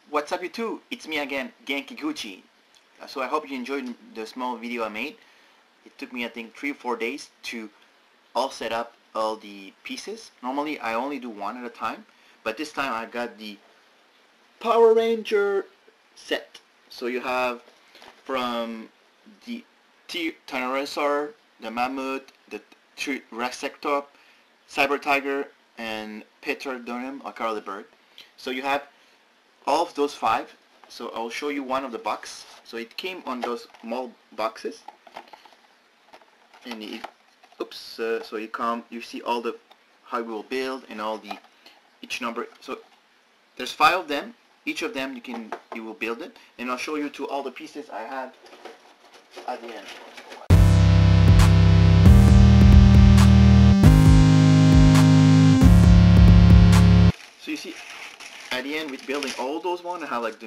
What's up YouTube? It's me again, Genki Guhji. So I hope you enjoyed the small video I made. It took me I think 3 or 4 days to all set up all the pieces. Normally I only do one at a time, but this time I got the Power Ranger set. So you have from the Tyrannosaur, the Mammoth, the Resectop, Cyber Tiger, and Petrodonium or Carly Bird. So you have all of those 5. So I'll show you one of the box. So it came on those small boxes, and it, so you see all the how we will build and all the each number. So there's 5 of them. Each of them you will build it, and I'll show you to all the pieces I have at the end. So you see at the end with building all those one, I have like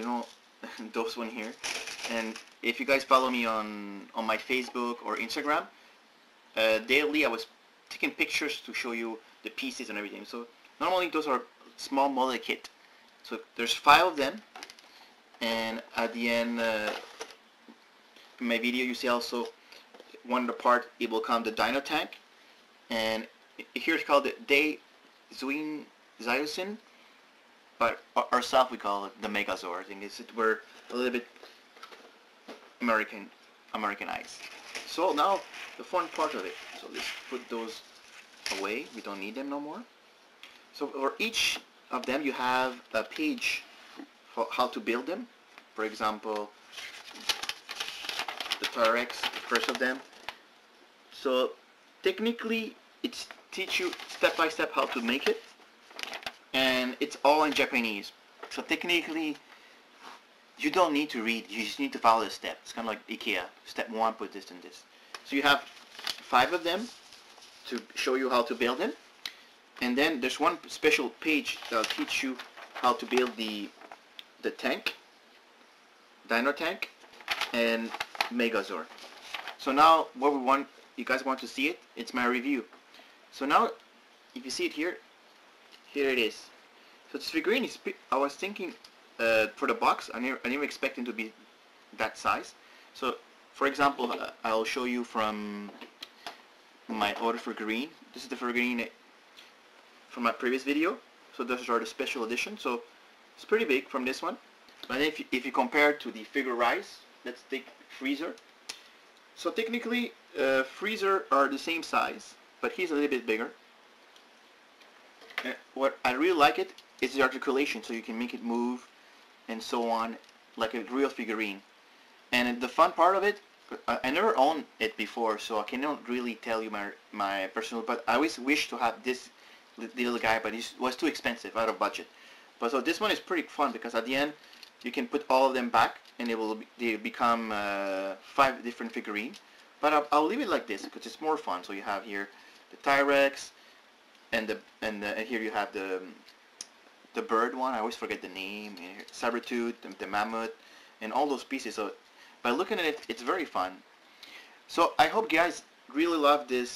those one here. And if you guys follow me on my Facebook or Instagram, daily I was taking pictures to show you the pieces and everything. So normally those are small model kit. So there's 5 of them, and at the end in my video you see also one of the part it will come the Dino Tank, and here it's called the Daizyujin, but ourselves we call it the Megazord. I think we're a little bit Americanized. So now the fun part of it. So let's put those away. We don't need them no more. So for each of them you have a page for how to build them. For example, the T-Rex, the first of them. So technically it's teach you step by step how to make it, and it's all in Japanese. So technically you don't need to read, you just need to follow the steps. It's kind of like IKEA. Step 1, put this and this. So you have 5 of them to show you how to build them. And then there's one special page that'll teach you how to build the tank, Dino Tank, and Megazord. So now what you guys want to see it, it's my review. So now if you see it here it is. So this figurine is, I was thinking for the box, I never expected it to be that size. So for example, I'll show you from my other figurine. This is the figurine from my previous video. So those are the special edition. So it's pretty big from this one. But if you compare to the figure rise, let's take Freezer. So technically, Freezer are the same size, but he's a little bit bigger. What I really like it is the articulation, so you can make it move and so on, like a real figurine. And the fun part of it, I never owned it before, so I cannot really tell you my personal, but I always wish to have this little guy, but it was too expensive, out of budget. But so this one is pretty fun because at the end you can put all of them back and they become 5 different figurines. But I'll leave it like this because it's more fun. So you have here the T-Rex, and here you have the bird one. I always forget the name. Sabertooth, the mammoth, and all those pieces. So by looking at it, it's very fun. So I hope you guys really love this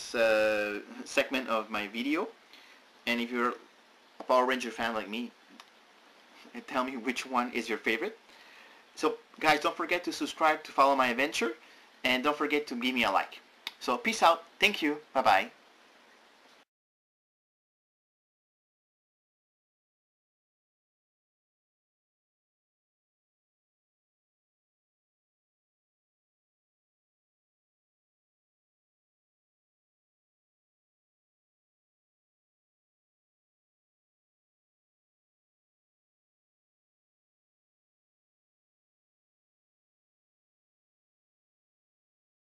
segment of my video. And if you're a Power Ranger fan like me, tell me which one is your favorite. So guys, don't forget to subscribe to follow my adventure, and don't forget to give me a like. So peace out. Thank you. Bye bye.